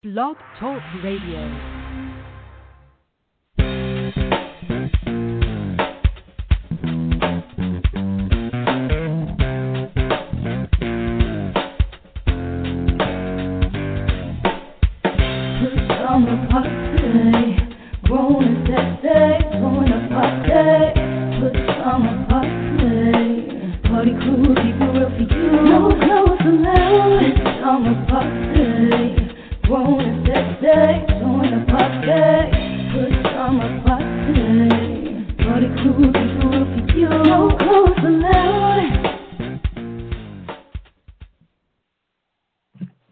Blog Talk Radio. Party crew, keep it real for you. No clothes allowed. It's summer party. Grown and sexy, join the party. Put summer party. Party crew, keep it real for you. No clothes allowed.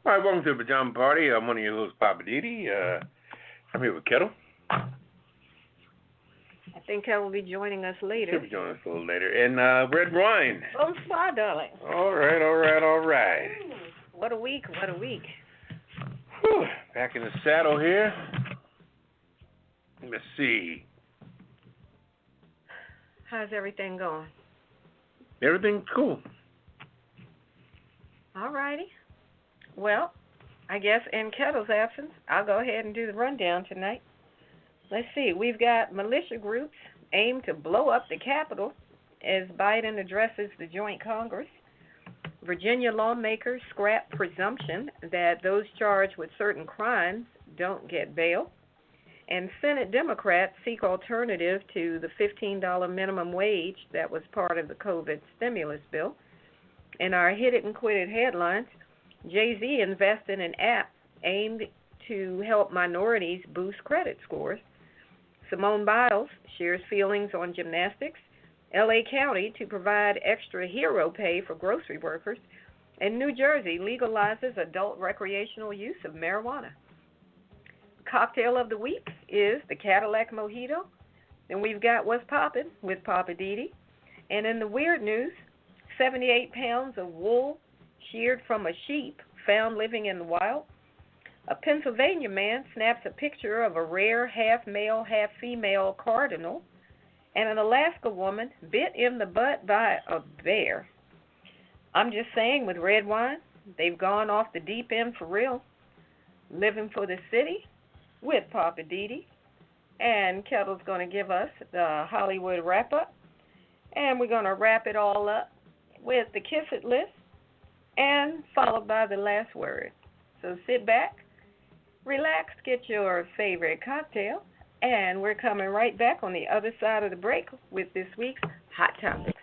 All right, welcome to the Pajama Party. I'm one of your hosts, Poppa DD. I'm here with Ketel. I think Ketel will be joining us later. She'll be joining us a little later. And Redwine. Bonsoir, darling. All right. What a week. Whew. Back in the saddle here. Let's see. How's everything going? Everything cool. All righty. Well, I guess in Ketel's absence, I'll go ahead and do the rundown tonight. Let's see. We've got militia groups aim to blow up the Capitol as Biden addresses the joint Congress. Virginia lawmakers scrap presumption that those charged with certain crimes don't get bail. And Senate Democrats seek alternative to the $15 minimum wage that was part of the COVID stimulus bill. In our Hit It and Quit It headlines, Jay-Z invests in an app aimed to help minorities boost credit scores. Simone Biles shares feelings on gymnastics. L.A. County to provide extra hero pay for grocery workers. And New Jersey legalizes adult recreational use of marijuana. Cocktail of the week is the Cadillac Mojito. Then we've got What's Poppin' with Poppa DD. And in the weird news, 78 pounds of wool sheared from a sheep found living in the wild. A Pennsylvania man snaps a picture of a rare half-male, half-female cardinal. And an Alaska woman bit in the butt by a bear. I'm just saying, with Redwine, they've gone off the deep end for real. Living for the city with Poppa DD. And Ketel's going to give us the Hollywood wrap-up. And we're going to wrap it all up with the Kiss It list. And followed by the last word. So sit back, relax, get your favorite cocktail, and we're coming right back on the other side of the break with this week's Hot Topics.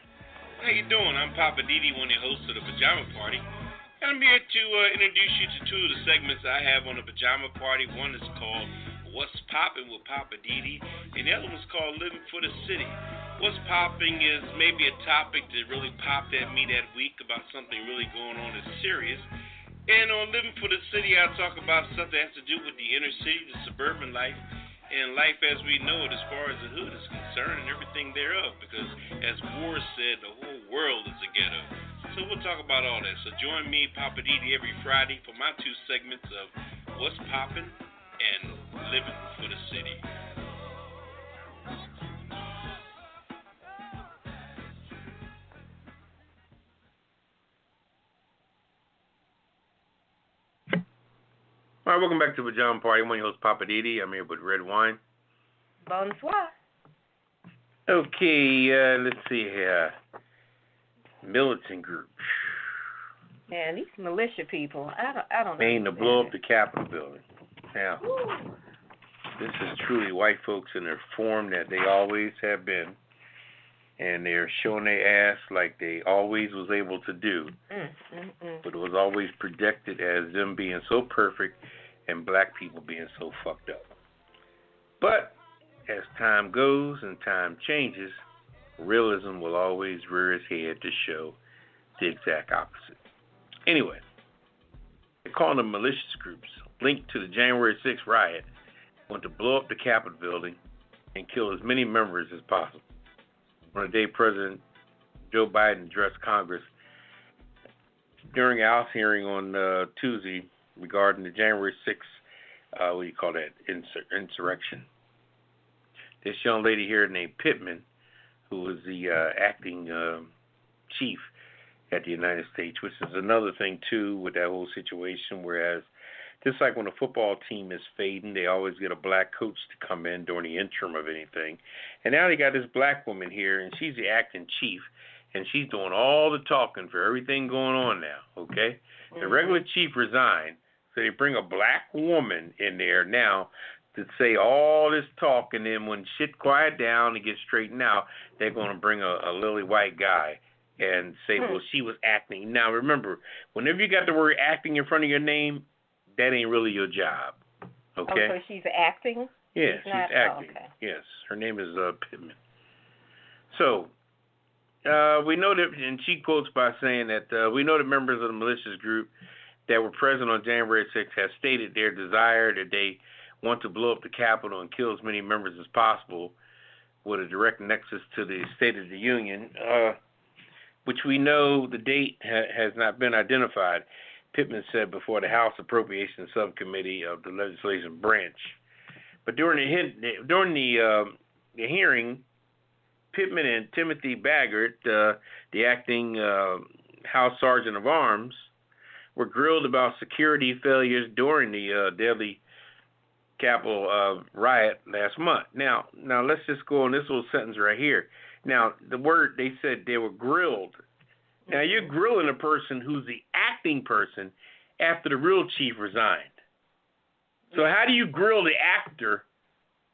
How you doing? I'm Poppa DD, one of the hosts of the Pajama Party. And I'm here to introduce you to two of the segments I have on the Pajama Party. One is called What's Poppin' with Poppa DD, and the other one's called Living for the City. What's Popping is maybe a topic that really popped at me that week about something really going on that's serious. And on Living for the City, I'll talk about something that has to do with the inner city, the suburban life, and life as we know it as far as the hood is concerned and everything thereof. Because as Moore said, the whole world is a ghetto. So we'll talk about all that. So join me, Poppa DD, every Friday for my two segments of What's Poppin' and Living for the City. All right, welcome back to the Pajama Party. I'm one of your hosts, Poppa DD. I'm here with Redwine. Bonsoir. Okay, let's see here. Militant group. Man, these militia people, I don't know. Aim to blow up the Capitol building. Now, this is truly white folks in their form that they always have been. And they're showing their ass like they always was able to do. But it was always projected as them being so perfect and black people being so fucked up. But as time goes and time changes, realism will always rear its head to show the exact opposite. Anyway, they're calling them malicious groups linked to the January 6th riot want to blow up the Capitol building and kill as many members as possible. On the day President Joe Biden addressed Congress during a House hearing on Tuesday regarding the January 6th, insurrection. This young lady here named Pittman, who was the acting chief at the United States, which is another thing, too, with that whole situation, whereas Just like when a football team is fading, they always get a black coach to come in during the interim of anything. And now they got this black woman here, and she's the acting chief, and she's doing all the talking for everything going on now, okay? The regular chief resigned, so they bring a black woman in there now to say all this talk, and then when shit quiet down and get straightened out, they're going to bring a lily white guy and say, well, she was acting. Now, remember, whenever you got the word acting in front of your name, that ain't really your job, okay? Oh, so she's acting? Yeah, she's acting. Oh, okay. Yes, her name is Pittman. So, we know that, and she quotes by saying that we know the members of the malicious group that were present on January 6th have stated their desire that they want to blow up the Capitol and kill as many members as possible with a direct nexus to the State of the Union, which we know the date has not been identified, Pittman said before the House Appropriations Subcommittee of the Legislation Branch. But during the hearing, Pittman and Timothy Baggert, the acting House Sergeant of Arms, were grilled about security failures during the Delhi Capitol riot last month. Now let's just go on this little sentence right here. Now, the word, they said they were grilled. Now, you're grilling a person who's the acting person after the real chief resigned. So how do you grill the actor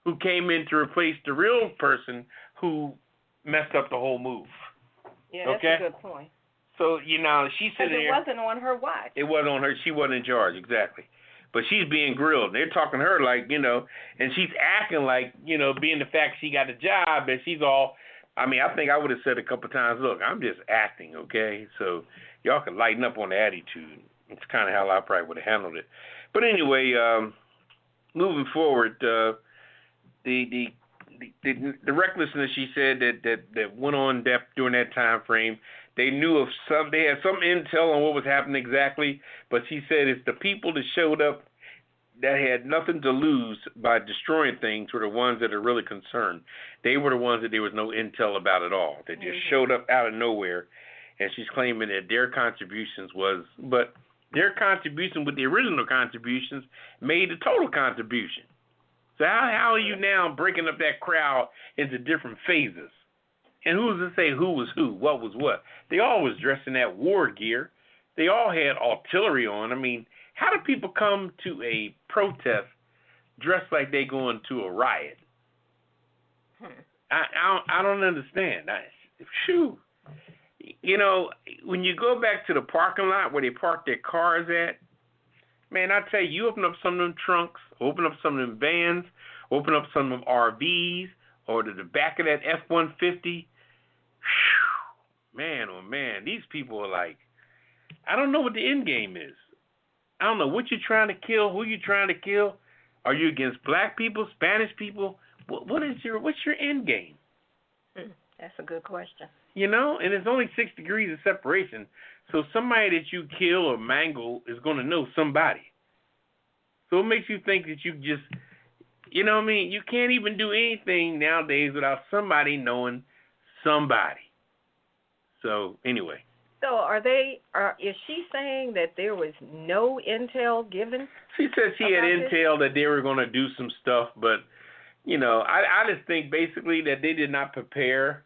who came in to replace the real person who messed up the whole move? Yeah, that's okay? a good point. So, she's sitting there. It wasn't on her watch. It wasn't on her. She wasn't in charge, exactly. But she's being grilled. They're talking to her like, and she's acting like, being the fact she got the job, and she's all, I think I would have said a couple of times, look, I'm just acting, okay? So y'all can lighten up on the attitude. It's kind of how I probably would have handled it. But anyway, moving forward, the recklessness, she said, that went on during that time frame, they had some intel on what was happening exactly, but she said it's the people that showed up that had nothing to lose by destroying things were the ones that are really concerned. They were the ones that there was no intel about at all. They just showed up out of nowhere, and she's claiming that their contributions but their contribution with the original contributions made the total contribution. So how are you now breaking up that crowd into different phases? And who's to say who was who, what was what? They all was dressed in that war gear. They all had artillery on. How do people come to a protest dressed like they going to a riot? I don't understand. When you go back to the parking lot where they park their cars at, man, I tell you open up some of them trunks, open up some of them vans, open up some of them RVs, or to the back of that F-150. Man, oh man, these people are like, I don't know what the end game is. I don't know what you're trying to kill, who you're trying to kill. Are you against black people, Spanish people? What's your end game? That's a good question. And it's only 6 degrees of separation. So somebody that you kill or mangle is going to know somebody. So it makes you think that you just, you can't even do anything nowadays without somebody knowing somebody. So anyway. So is she saying that there was no intel given? She said she had intel that they were going to do some stuff, but, I just think basically that they did not prepare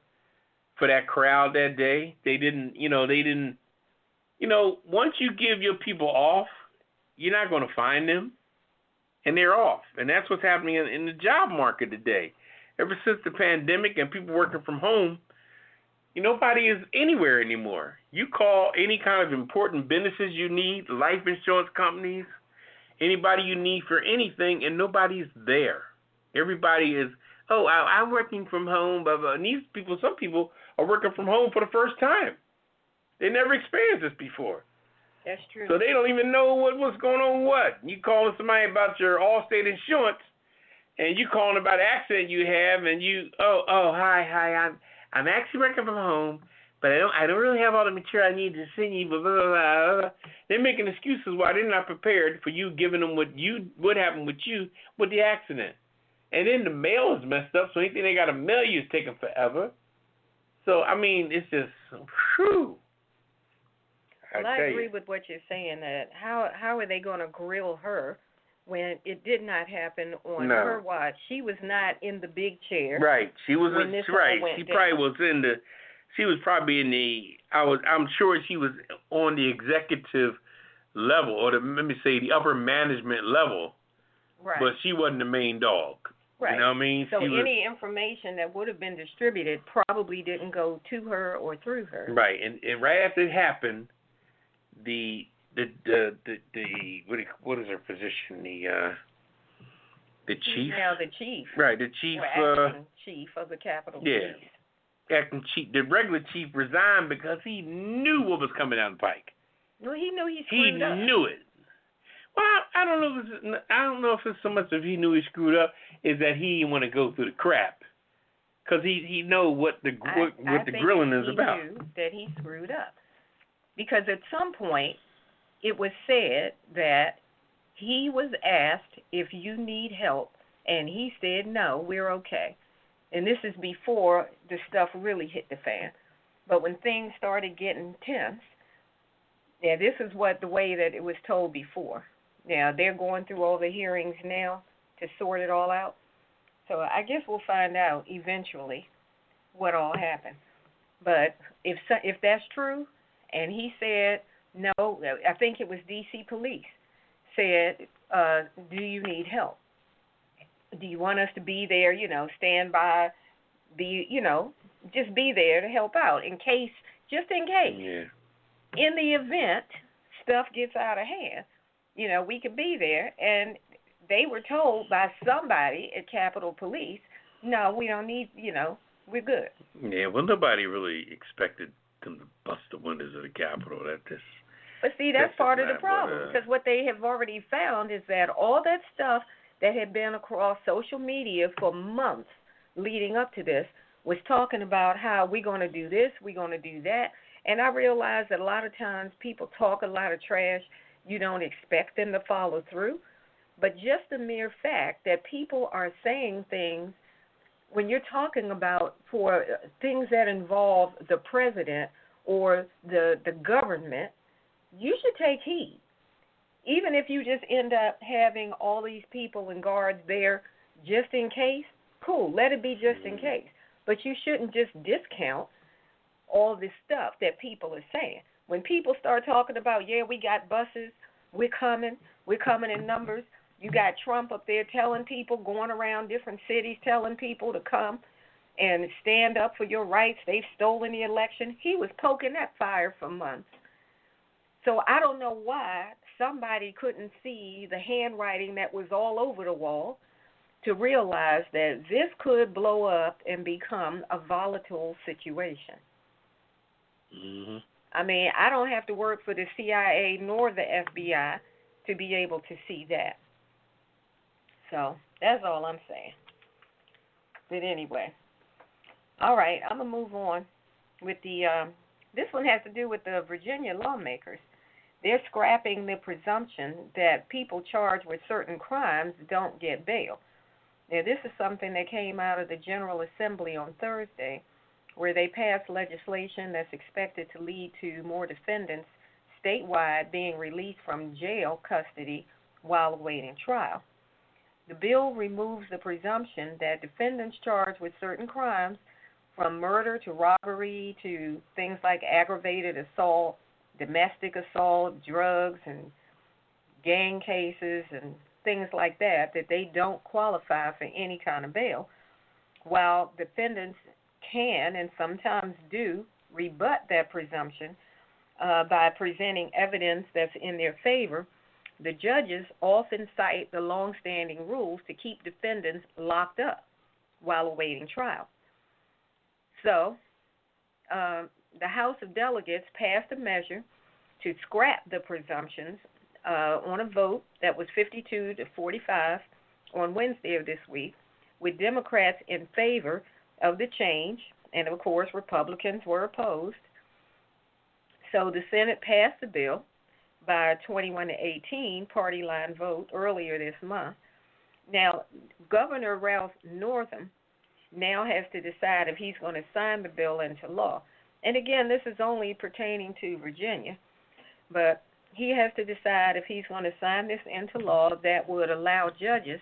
for that crowd that day. They didn't, once you give your people off, you're not going to find them, and they're off. And that's what's happening in the job market today. Ever since the pandemic and people working from home, nobody is anywhere anymore. You call any kind of important businesses you need, life insurance companies, anybody you need for anything, and nobody's there. Everybody is, I'm working from home, blah, blah. And some people are working from home for the first time. They never experienced this before. That's true. So they don't even know what's going on with what. You calling somebody about your Allstate insurance, and you calling about an accident you have, and hi, I'm actually working from home, but I don't really have all the material I need to send you, blah, blah, blah, blah. They're making excuses why they're not prepared for you giving them what happened with you with the accident. And then the mail is messed up, so anything they got to mail you is taking forever. So, it's just, whew. Well, I agree with what you're saying. That how are they going to grill her when it did not happen on her watch? She was not in the big chair. Right. She was when this right. all went She down. probably was in the. She was probably in the. I'm sure she was on the executive level, or let me say the upper management level. Right. But she wasn't the main dog. Right. You know what I mean? So any information that would have been distributed probably didn't go to her or through her. Right. And right after it happened, the what is her position? The chief. She's now the chief. Right. The chief. Acting chief of the Capitol Police. Acting chief. The regular chief resigned because he knew what was coming down the pike. Well, he knew he screwed up. He knew it. Well, I don't know if it's so much if he knew he screwed up, is that he didn't want to go through the crap, because he know what the grilling is about. I think he knew that he screwed up, because at some point it was said that he was asked if you need help, and he said no, we're okay. And this is before the stuff really hit the fan. But when things started getting tense, this is the way that it was told before. Now, they're going through all the hearings now to sort it all out. So I guess we'll find out eventually what all happened. But if that's true, and he said, no, I think it was D.C. Police, said, do you need help? Do you want us to be there, stand by, just be there to help out just in case. Yeah. In the event stuff gets out of hand, we could be there. And they were told by somebody at Capitol Police, no, we don't need, we're good. Yeah, well, nobody really expected them to bust the windows of the Capitol. But see, that's part of the problem, because what they have already found is that all that stuff that had been across social media for months leading up to this was talking about how we're going to do this, we're going to do that. And I realize that a lot of times people talk a lot of trash. You don't expect them to follow through. But just the mere fact that people are saying things, when you're talking about for things that involve the president or the government, you should take heed. Even if you just end up having all these people and guards there just in case, cool, let it be just in case. But you shouldn't just discount all this stuff that people are saying. When people start talking about, we got buses, we're coming in numbers. You got Trump up there telling people, going around different cities, telling people to come and stand up for your rights. They've stolen the election. He was poking that fire for months. So I don't know why somebody couldn't see the handwriting that was all over the wall to realize that this could blow up and become a volatile situation. Mm-hmm. I mean, I don't have to work for the CIA nor the FBI to be able to see that. So that's all I'm saying. But anyway, all right, I'm going to move on with this one has to do with the Virginia lawmakers. They're scrapping the presumption that people charged with certain crimes don't get bail. Now, this is something that came out of the General Assembly on Thursday, where they passed legislation that's expected to lead to more defendants statewide being released from jail custody while awaiting trial. The bill removes the presumption that defendants charged with certain crimes, from murder to robbery to things like aggravated assault, domestic assault, drugs, and gang cases and things like that they don't qualify for any kind of bail, while defendants can and sometimes do rebut that presumption by presenting evidence that's in their favor. The judges often cite the long-standing rules to keep defendants locked up while awaiting trial. So, the House of Delegates passed a measure to scrap the presumptions on a vote that was 52 to 45 on Wednesday of this week, with Democrats in favor of the change, and of course Republicans were opposed. So the Senate passed the bill by a 21 to 18 party line vote earlier this month. Now, Governor Ralph Northam now has to decide if he's going to sign the bill into law. And again, this is only pertaining to Virginia. But he has to decide if he's going to sign this into law that would allow judges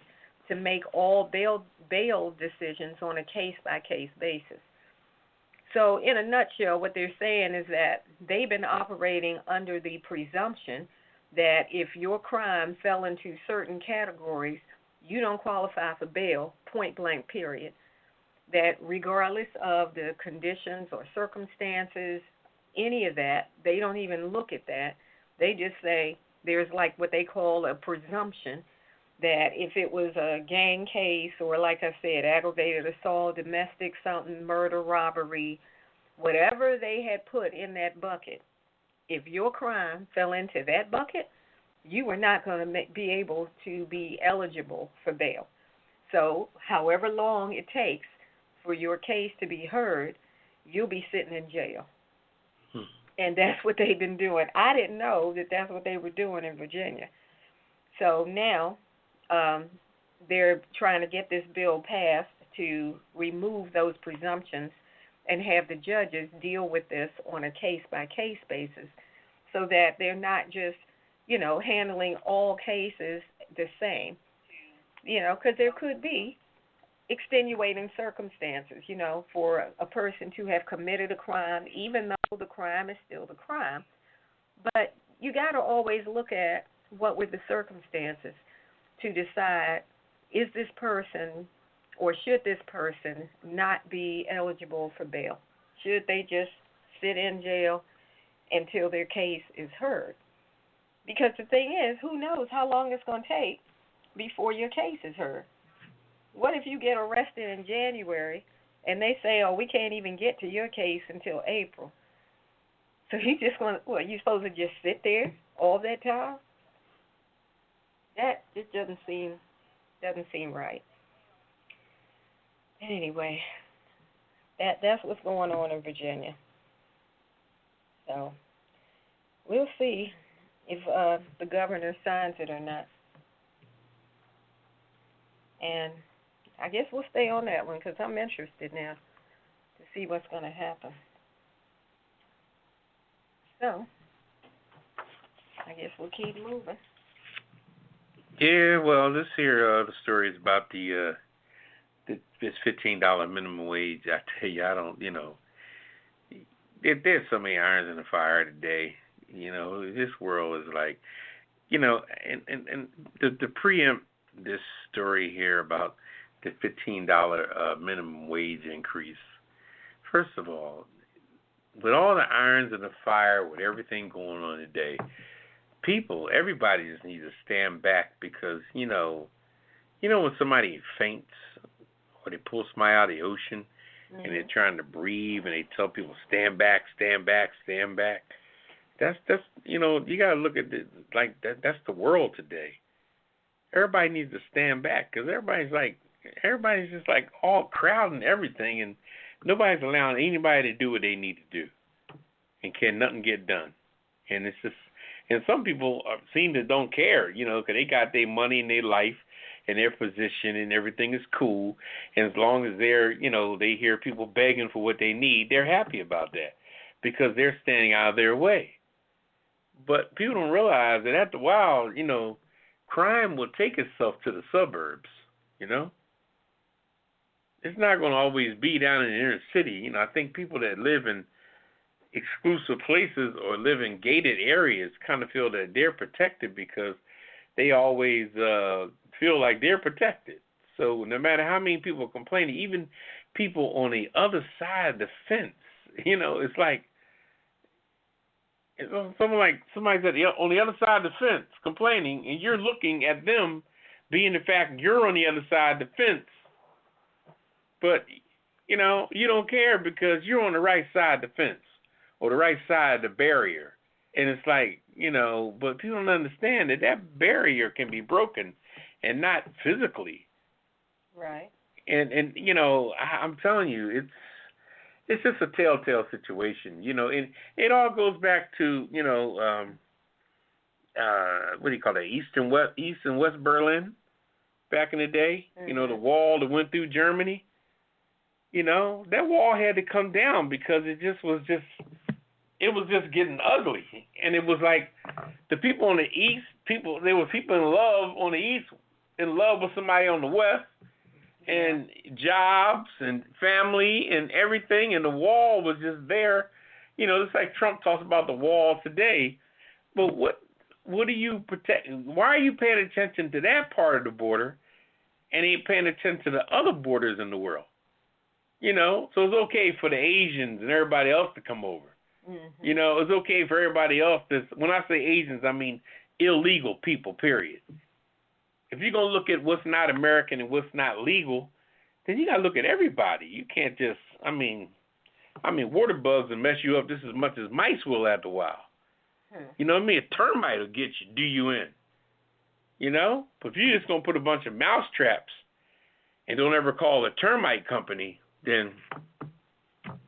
to make all bail decisions on a case-by-case basis. So in a nutshell, what they're saying is that they've been operating under the presumption that if your crime fell into certain categories, you don't qualify for bail, point blank, period. That regardless of the conditions or circumstances, any of that, they don't even look at that. They just say there's like what they call a presumption that if it was a gang case or, like I said, aggravated assault, domestic something, murder, robbery, whatever they had put in that bucket, if your crime fell into that bucket, you were not going to be able to be eligible for bail. So however long it takes for your case to be heard, you'll be sitting in jail. And that's what they've been doing. I didn't know that that's what they were doing in Virginia. So now they're trying to get this bill passed to remove those presumptions and have the judges deal with this on a case-by-case basis so that they're not just, handling all cases the same, because there could be extenuating circumstances, for a person to have committed a crime, even though the crime is still the crime. But you got to always look at what were the circumstances to decide, is this person or should this person not be eligible for bail? Should they just sit in jail until their case is heard? Because the thing is, who knows how long it's going to take before your case is heard? What if you get arrested in January and they say, we can't even get to your case until April? So you just want, you supposed to just sit there all that time? That just doesn't seem right. Anyway, that's what's going on in Virginia. So we'll see if the governor signs it or not. And I guess we'll stay on that one because I'm interested now to see what's going to happen. So I guess we'll keep moving. Yeah, well, this here the story is about this $15 minimum wage. I tell you, I don't, there's so many irons in the fire today. This world is like, and to preempt this story here about the $15 minimum wage increase. First of all, with all the irons in the fire, with everything going on today, everybody just needs to stand back because, when somebody faints or they pull somebody out of the ocean and they're trying to breathe and they tell people, stand back, stand back, stand back. That's you got to look at it like that. That's the world today. Everybody needs to stand back because everybody's just like all crowding everything, and nobody's allowing anybody to do what they need to do, and can nothing get done. And it's just, and some people seem to don't care, because they got their money and their life and their position and everything is cool. And as long as they're, they hear people begging for what they need, they're happy about that because they're standing out of their way. But people don't realize that after a while, crime will take itself to the suburbs, It's not going to always be down in the inner city. I think people that live in exclusive places or live in gated areas kind of feel that they're protected because they always feel like they're protected. So no matter how many people complain, even people on the other side of the fence, it's like, somebody's on the other side of the fence complaining, and you're looking at them being the fact you're on the other side of the fence. But, you don't care because you're on the right side of the fence or the right side of the barrier. And it's like, but people don't understand that barrier can be broken and not physically. Right. And I'm telling you, it's just a telltale situation, and it all goes back to, what do you call that, East and West Berlin back in the day, the wall that went through Germany. That wall had to come down because it it was just getting ugly. And it was like the people on the East, there were people in love on the East, in love with somebody on the West, and jobs and family and everything, and the wall was just there. You know, it's like Trump talks about the wall today. But what are you protecting? Why are you paying attention to that part of the border and ain't paying attention to the other borders in the world? You know, so it's okay for the Asians and everybody else to come over. Mm-hmm. You know, it's okay for everybody else to, when I say Asians, I mean illegal people, period. If you're going to look at what's not American and what's not legal, then you got to look at everybody. You can't just, I mean, water bugs will mess you up just as much as mice will after a while. You know what I mean? A termite will get you, do you in. You know? But if you're just going to put a bunch of mouse traps and don't ever call a termite company, then,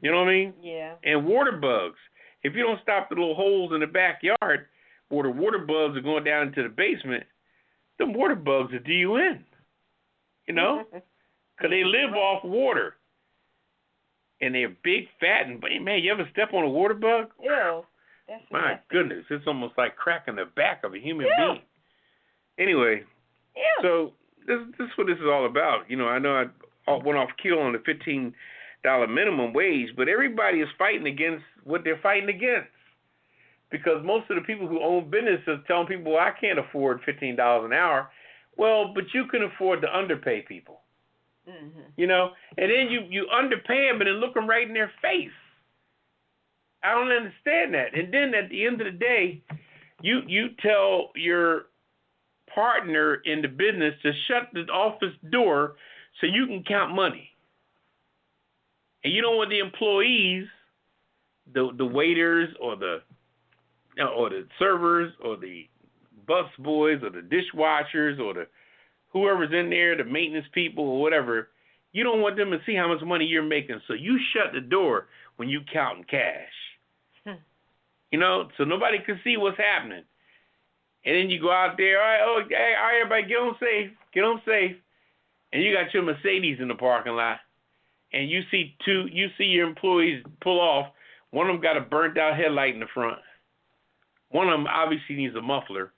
you know what I mean? Yeah. And water bugs. If you don't stop the little holes in the backyard where the water bugs are going down into the basement, them water bugs will do you in. You know? Because they live off water. And they're big, fat, and, man, you ever step on a water bug? Ew. That's my nasty. goodness, it's almost like cracking the back of a human being. Anyway, so this is what this is all about. You know, I know I went off keel on the $15 minimum wage, but everybody is fighting against what they're fighting against. Because most of the people who own businesses telling people, well, I can't afford $15 an hour. Well, but you can afford to underpay people. Mm-hmm. You know, and then you underpay them and then look them right in their face. I don't understand that. And then at the end of the day, you tell your partner in the business to shut the office door so you can count money. And you don't want the employees, the waiters or the servers or the bus boys or the dishwashers or the whoever's in there, the maintenance people or whatever, you don't want them to see how much money you're making. So you shut the door when you counting cash. You know, so nobody can see what's happening. And then you go out there, all right, everybody, get on safe. And you got your Mercedes in the parking lot, and you see your employees pull off. One of them got a burnt out headlight in the front. One of them obviously needs a muffler.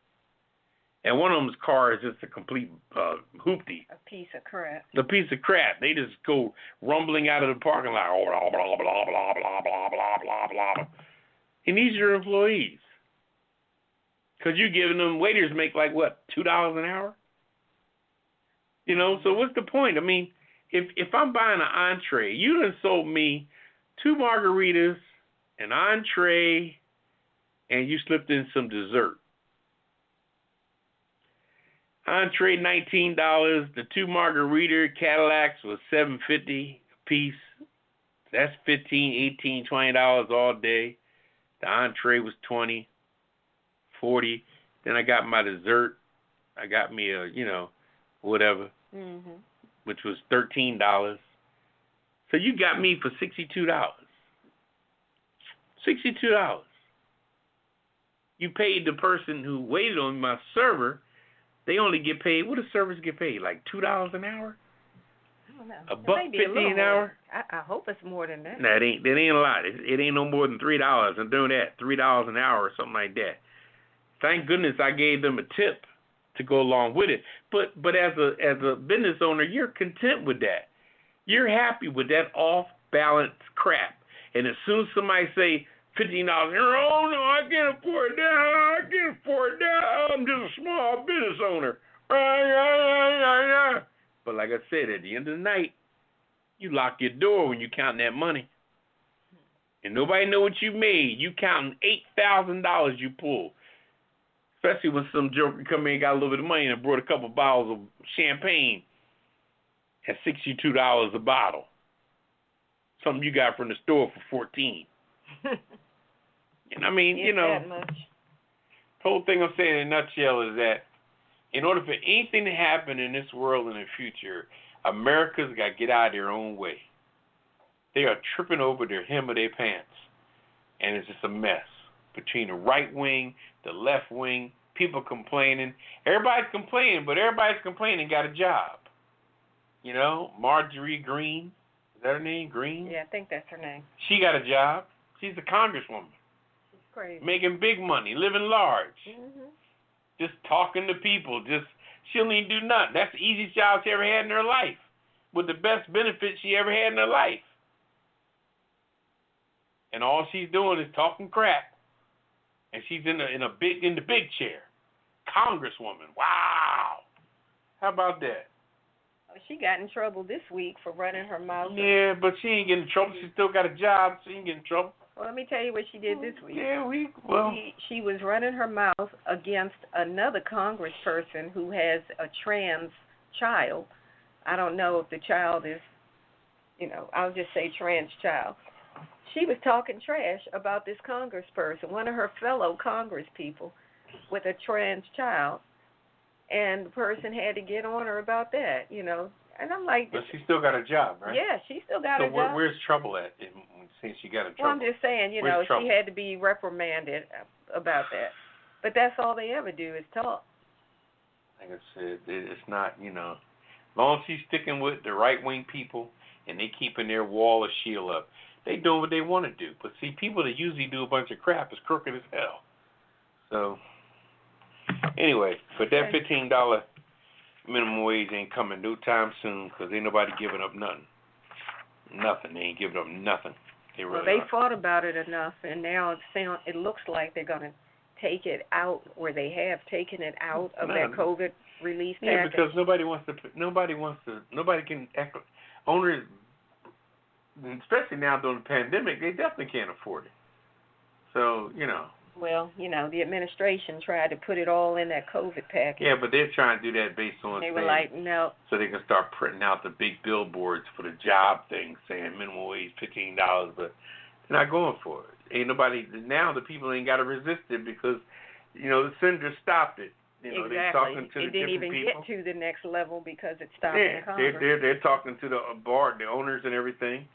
And one of them's car is just a complete hoopty. A piece of crap. The piece of crap. They just go rumbling out of the parking lot. Oh, blah, blah, blah, blah, blah, blah, blah, blah, blah. And these are your employees. Because you're giving them, waiters make like, what, $2 an hour? You know, so what's the point? I mean, if I'm buying an entree, you done sold me 2 margaritas, an entree, and you slipped in some dessert. Entree $19, the 2 margarita Cadillacs was $7.50 a piece. That's $15, $18, $20 all day. The entree was $20, $40. Then I got my dessert. I got me a, whatever, which was $13. So you got me for $62. $62. You paid the person who waited on my server. They only get paid. What do servers get paid? Like $2 an hour? I don't know. $1.50 an hour? I hope it's more than that. That ain't a lot. It ain't no more than $3. I'm doing that. $3 an hour or something like that. Thank goodness I gave them a tip to go along with it. But as a business owner, you're content with that. You're happy with that off balance crap. And as soon as somebody say $15, oh no, I can't afford that. I'm just a small business owner. But like I said, at the end of the night, you lock your door when you count that money. And nobody know what you made. You counting $8,000 you pulled. Especially when some joker come in and got a little bit of money and brought a couple bottles of champagne at $62 a bottle. Something you got from the store for $14. And I mean, that much. The whole thing I'm saying in a nutshell is that in order for anything to happen in this world in the future, America's got to get out of their own way. They are tripping over their hem of their pants. And it's just a mess between the right wing, the left wing, people complaining. Everybody's complaining, but everybody's complaining got a job. Marjorie Green. Is that her name? Green? Yeah, I think that's her name. She got a job. She's a congresswoman. crazy. Making big money, living large. Mhm. Just talking to people. She don't even do nothing. That's the easiest job she ever had in her life, with the best benefits she ever had in her life. And all she's doing is talking crap. And she's in the big chair. Congresswoman. Wow. How about that? She got in trouble this week for running her mouth. Yeah, but she ain't getting in trouble. She still got a job. She ain't getting in trouble. Well, let me tell you what she did this week. Yeah, She was running her mouth against another congressperson who has a trans child. I don't know if the child is, I'll just say trans child. She was talking trash about this congressperson, one of her fellow congresspeople with a trans child. And the person had to get on her about that, And I'm like... But she still got a job, right? Yeah, she still got a job. Where's trouble at since she got in trouble? Well, I'm just saying, she had to be reprimanded about that. But that's all they ever do is talk. Like I said, it's not, as long as she's sticking with the right-wing people and they keeping their wall of shield up, they doing what they want to do. But see, people that usually do a bunch of crap is crooked as hell. So... Anyway, but that $15 minimum wage ain't coming no time soon because ain't nobody giving up nothing. Nothing. They ain't giving up nothing. They fought about it enough, and now it looks like they're going to take it out, or they have taken it out of that COVID relief package. Yeah, because nobody can, owners, especially now during the pandemic, they definitely can't afford it. So, Well, the administration tried to put it all in that COVID package. Yeah, but they're trying to do that based on... They were like, no. So they can start printing out the big billboards for the job thing, saying minimum wage $15, but they're not going for it. Ain't nobody... Now the people ain't got to resist it because, the senator stopped it. Exactly. They're talking to it the didn't even people. get to the next level because it stopped in Congress. They're talking to the owners and everything.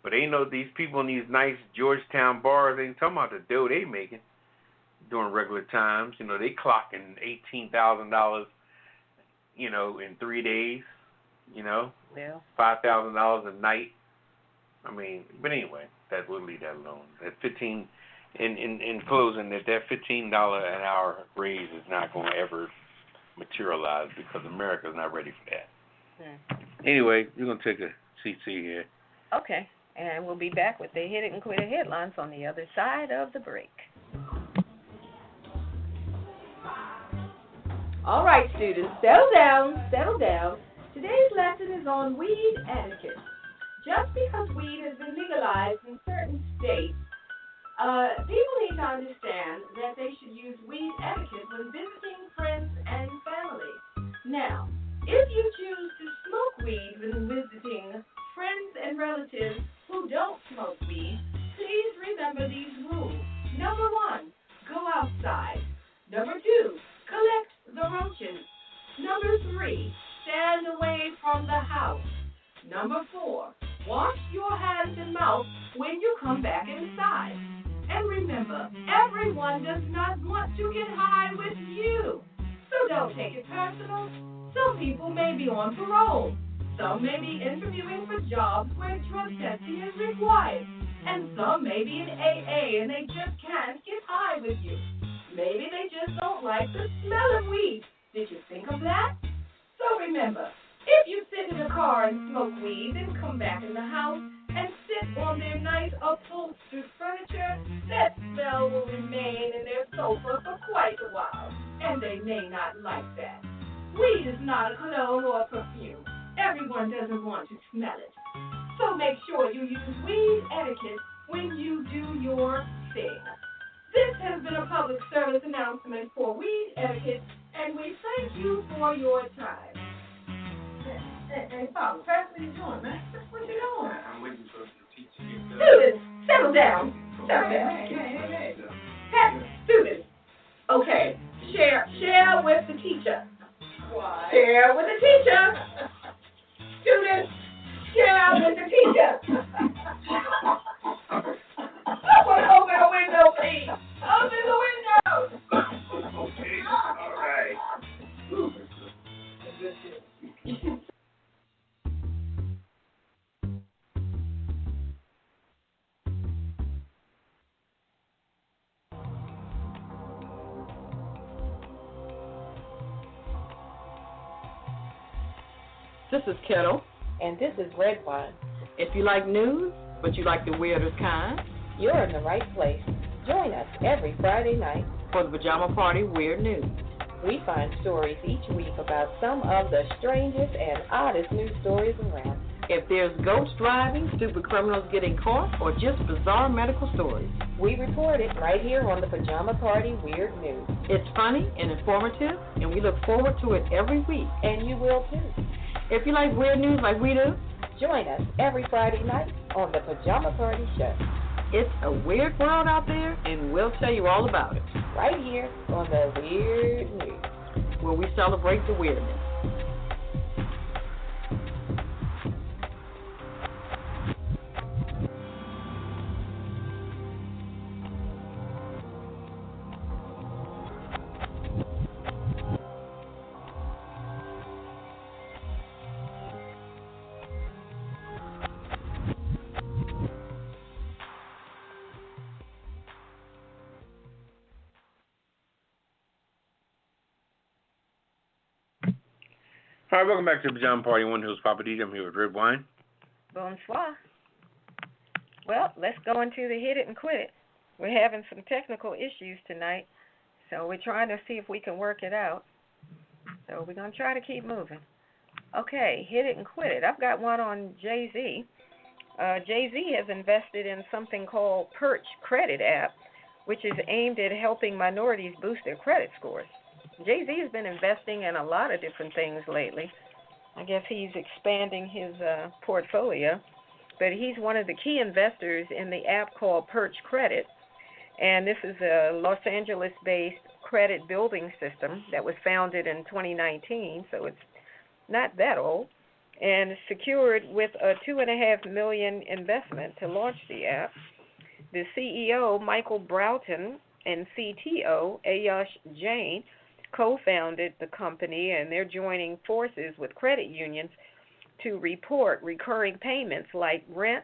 But these people in these nice Georgetown bars ain't talking about the dough they making. During regular times, they clocking $18,000, in 3 days, Yeah. $5,000 a night. I mean, but anyway, we'll leave that alone. That 15, in closing, that $15 an hour raise is not going to ever materialize because America's not ready for that. Anyway, we're going to take a CC here. Okay, and we'll be back with the Hit It and Quit It headlines on the other side of the break. All right, students, settle down. Today's lesson is on weed etiquette. Just because weed has been legalized in certain states, people need to understand that they should use weed etiquette when visiting friends and family. Now, if you choose to smoke weed when visiting friends and relatives who don't smoke weed, please remember these rules. Number 1, go outside. Number 2, collect the roaches. Number 3, stand away from the house. Number 4, wash your hands and mouth when you come back inside. And remember, everyone does not want to get high with you. So don't take it personal. Some people may be on parole. Some may be interviewing for jobs where drug testing is required. And some may be in AA and they just can't get high with you. Maybe they just don't like the smell of weed. Did you think of that? So remember, if you sit in a car and smoke weed and come back in the house and sit on their nice upholstered furniture, that smell will remain in their sofa for quite a while, and they may not like that. Weed is not a cologne or a perfume. Everyone doesn't want to smell it. So make sure you use weed etiquette when you do your thing. This has been a public service announcement for weed etiquette, and we thank you for your time. Hey, Papa, what are you doing, man? What you doing? I'm waiting for the teacher here. Students, settle down. Hey. Students, okay, share with the teacher. Why? Share with the teacher. Students, share with the teacher. Someone open the window, please. Open the window. Okay, all right. This is Ketel. And this is Redwine. If you like news, but you like the weirdest kind, you're in the right place. Join us every Friday night for the Pajama Party Weird News. We find stories each week about some of the strangest and oddest news stories around. If there's ghosts driving, stupid criminals getting caught, or just bizarre medical stories, we report it right here on the Pajama Party Weird News. It's funny and informative, and we look forward to it every week. And you will too. If you like weird news like we do, join us every Friday night on the Pajama Party Show. It's a weird world out there, and we'll tell you all about it. Right here on the Weird News, where we celebrate the weirdness. All right, welcome back to the Pajama Party. One host, Poppa DD. I'm here with Redwine. Bonsoir. Well, let's go into the Hit It and Quit It. We're having some technical issues tonight, so we're trying to see if we can work it out. So we're going to try to keep moving. Okay, Hit It and Quit It. I've got one on Jay-Z. Jay-Z has invested in something called Perch Credit app, which is aimed at helping minorities boost their credit scores. Jay-Z has been investing in a lot of different things lately. I guess he's expanding his portfolio. But he's one of the key investors in the app called Perch Credit. And this is a Los Angeles-based credit building system that was founded in 2019, so it's not that old, and secured with a $2.5 million investment to launch the app. The CEO, Michael Broughton, and CTO, Ayush Jain, co-founded the company, and they're joining forces with credit unions to report recurring payments like rent,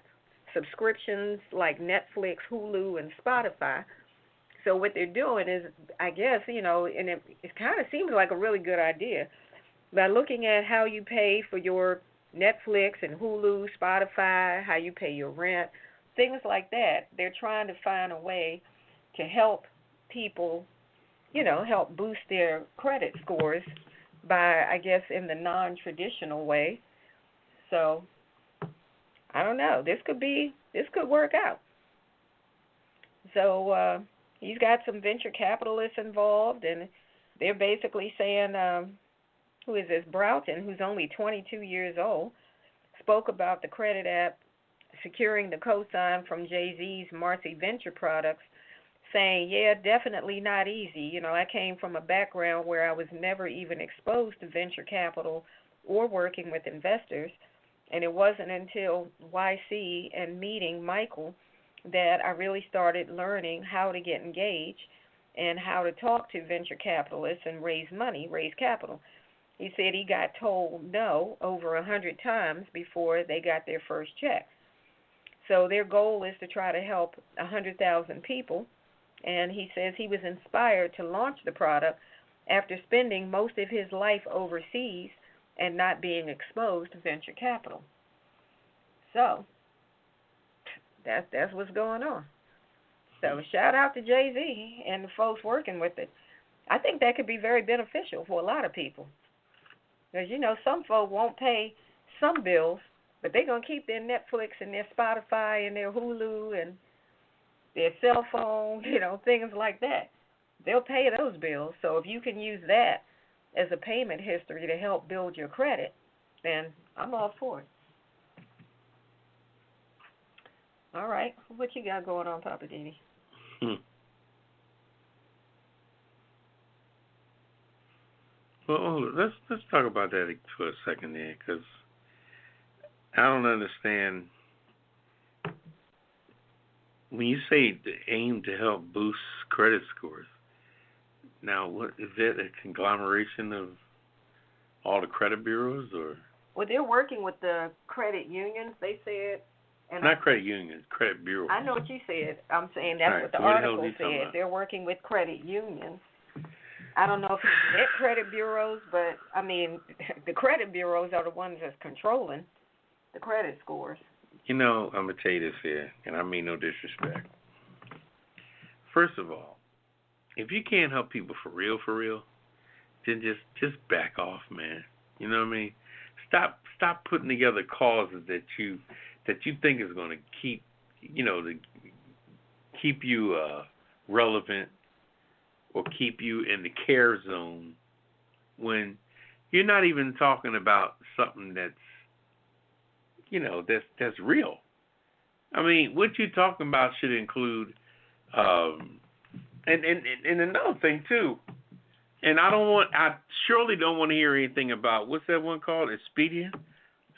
subscriptions like Netflix, Hulu, and Spotify. So what they're doing is, I guess, and it kind of seems like a really good idea. By looking at how you pay for your Netflix and Hulu, Spotify, how you pay your rent, things like that, they're trying to find a way to help people help boost their credit scores by, I guess, in the non-traditional way. So, I don't know. This could work out. So, he's got some venture capitalists involved, and they're basically saying, who is this? Broughton, who's only 22 years old, spoke about the credit app securing the cosign from Jay-Z's Marcy Venture Products, saying, yeah, definitely not easy. I came from a background where I was never even exposed to venture capital or working with investors, and it wasn't until YC and meeting Michael that I really started learning how to get engaged and how to talk to venture capitalists and raise money, raise capital. He said he got told no over 100 times before they got their first check. So their goal is to try to help 100,000 people. And he says he was inspired to launch the product after spending most of his life overseas and not being exposed to venture capital. So that's what's going on. So shout out to Jay-Z and the folks working with it. I think that could be very beneficial for a lot of people. Because, some folk won't pay some bills, but they're going to keep their Netflix and their Spotify and their Hulu and their cell phone, things like that. They'll pay those bills. So if you can use that as a payment history to help build your credit, then I'm all for it. All right. What you got going on, Poppa DD? Well, let's talk about that for a second there, because I don't understand. When you say aim to help boost credit scores, now what is that, a conglomeration of all the credit bureaus, or? Well, they're working with the credit unions, they said. And not credit unions, credit bureaus. I know what you said. I'm saying that's right, what the article said. They're working with credit unions I don't know if he's met credit bureaus, but, I mean, the credit bureaus are the ones that's controlling the credit scores. You know, I'm going to tell you this here, and I mean no disrespect. First of all, if you can't help people for real, then just back off, man. You know what I mean? Stop putting together causes that you think is going to keep you relevant or keep you in the care zone when you're not even talking about something that's that's real. I mean, what you're talking about should include and another thing too. And I surely don't want to hear anything about, what's that one called? Expedient?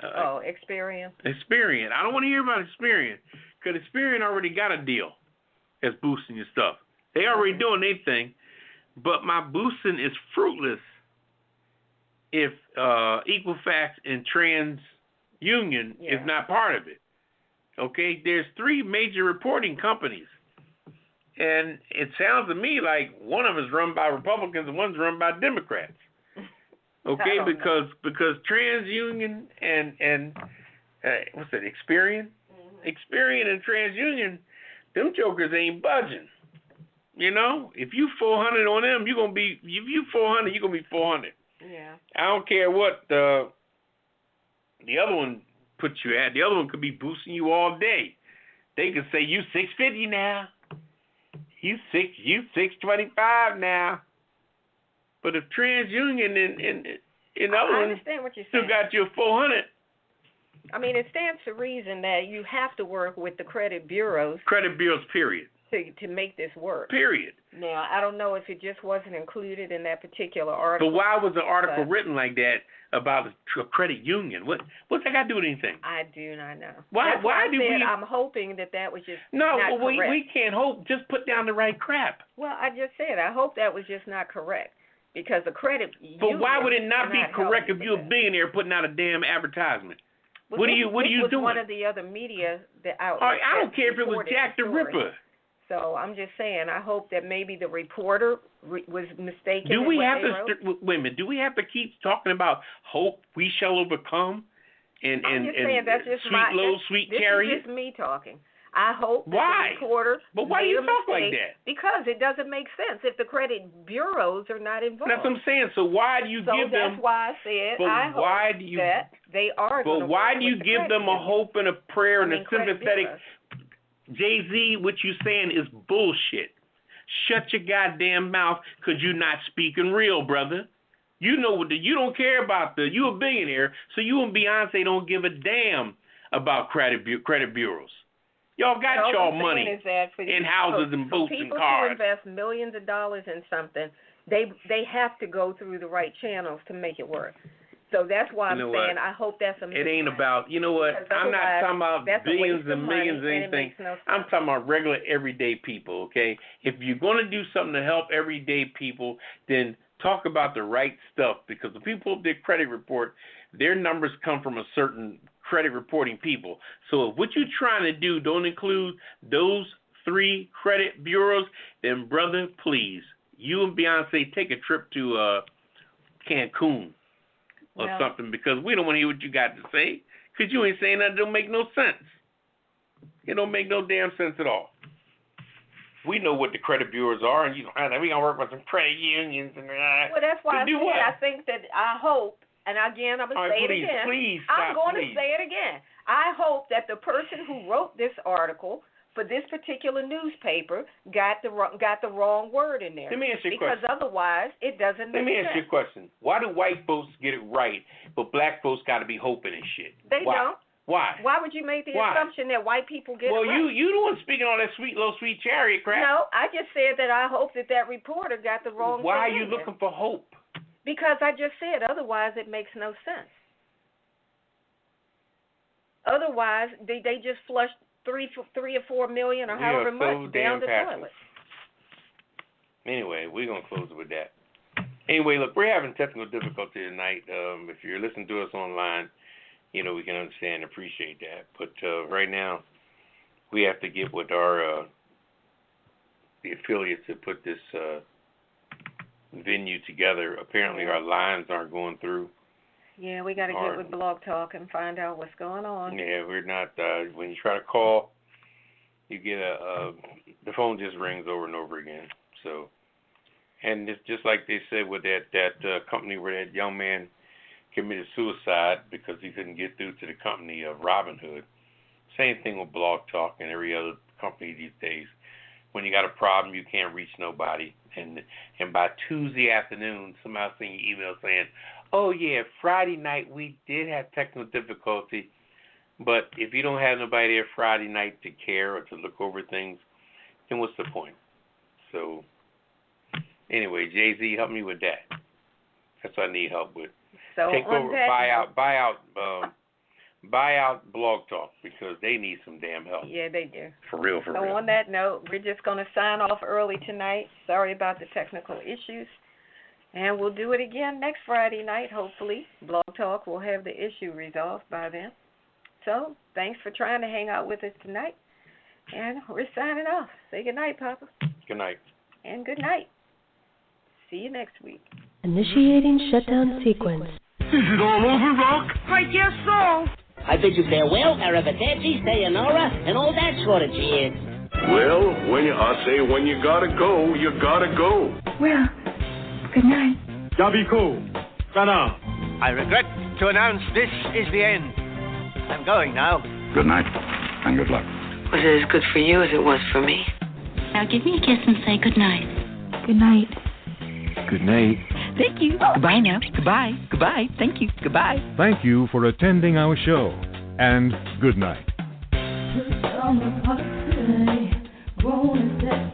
Experian. Experian. I don't want to hear about Experian, because Experian already got a deal that's boosting your stuff. They already doing their thing, but my boosting is fruitless if Equifax and TransUnion is not part of it. Okay? There's 3 major reporting companies. And it sounds to me like one of them is run by Republicans and one's run by Democrats. Okay, because TransUnion and what's that? Experian, Experian and TransUnion, them jokers ain't budging. You know, if you 400 on them, you're gonna be. If you 400, you're gonna be 400. Yeah. I don't care what the other one puts you at. The other one could be boosting you all day. They could say you 650 now. You 625 now. But if TransUnion and other ones still got you 400. I mean, it stands to reason that you have to work with the credit bureaus. Credit bureaus, period. To make this work. Period. Now, I don't know if it just wasn't included in that particular article. But why was the article written like that about a credit union? What's that got to do with anything? I do not know. Why do we? I'm hoping that was just no. not correct. We can't hope. Just put down the right crap. Well, I just said I hope that was just not correct because the credit. But why would it not be correct if you're a billionaire putting out a damn advertisement? Well, what are you doing? One of the other media outlets. All right, I don't care if it was Jack the Ripper. So I'm just saying, I hope that maybe the reporter was mistaken. Do we have to wait a minute? Do we have to keep talking about hope we shall overcome and saying, that's just sweet chariot? This is just me talking. I hope the reporter. But why do you talk like that? Because it doesn't make sense if the credit bureaus are not involved. That's what I'm saying. So why do you give them? That's why I said I hope that they are. But why do you give them a hope and a prayer and a sympathetic? Jay-Z, what you saying is bullshit. Shut your goddamn mouth, because you're not speaking real, brother. You know what you don't care about you're a billionaire, so you and Beyonce don't give a damn about credit bureaus. Y'all got y'all money in houses and boats and cars. People who invest millions of dollars in something, they have to go through the right channels to make it work. So that's why I'm saying I hope that's a mistake. It ain't about, you know what, I'm not talking about billions and millions or anything. I'm talking about regular, everyday people, okay? If you're going to do something to help everyday people, then talk about the right stuff, because the people who did credit report, their numbers come from a certain credit reporting people. So if what you're trying to do don't include those 3 credit bureaus, then, brother, please, you and Beyonce take a trip to Cancun. Or something, because we don't want to hear what you got to say, because you ain't saying that. It don't make no sense. It don't make no damn sense at all. We know what the credit bureaus are, and we gonna work with some credit unions and well, that's why I think that I hope, and again I'm gonna say it again. Please I'm going to say it again. I hope that the person who wrote this article for this particular newspaper got the wrong word in there. Let me ask you a question. Because otherwise, it doesn't make sense. Let me ask you a question. Why do white folks get it right, but black folks got to be hoping and shit? They don't. Why? Why would you make the assumption that white people get it right? Well, you the one speaking all that sweet chariot crap. No, I just said that I hope that reporter got the wrong Why are thing you looking for hope? Because I just said otherwise it makes no sense. Otherwise, they just flushed 3 or 4 million or however much down the toilet. Anyway, we're going to close it with that. Anyway, look, we're having technical difficulty tonight. If you're listening to us online, we can understand and appreciate that. But right now, we have to get with the affiliates that put this venue together. Apparently our lines aren't going through. Yeah, we got to get with Blog Talk and find out what's going on. Yeah, we're not. When you try to call, you get the phone just rings over and over again. So, and it's just like they said with that company where that young man committed suicide because he couldn't get through to the company of Robin Hood. Same thing with Blog Talk and every other company these days. When you got a problem, you can't reach nobody. And by Tuesday afternoon, somebody sent you email saying, oh, yeah, Friday night we did have technical difficulty. But if you don't have nobody there Friday night to care or to look over things, then what's the point? So, anyway, Jay-Z, help me with that. That's what I need help with. So take over, buy out Blog Talk because they need some damn help. Yeah, they do. For real. So on that note, we're just going to sign off early tonight. Sorry about the technical issues. And we'll do it again next Friday night, hopefully. Blog Talk will have the issue resolved by then. So thanks for trying to hang out with us tonight. And we're signing off. Say good night, Papa. Good night. And good night. See you next week. Initiating shutdown sequence. Is it all over, Rock? I guess so. I bid you farewell, arrivederci, sayonara, and all that sort of jazz. Well, when you gotta go, you gotta go. Well, good night. Yabiko. Sana. I regret to announce this is the end. I'm going now. Good night, and good luck. Was it as good for you as it was for me? Now give me a kiss and say good night. Good night. Good night. Thank you. Goodbye now. Goodbye. Goodbye. Thank you. Goodbye. Thank you for attending our show, and good night. Pajama Party, grown and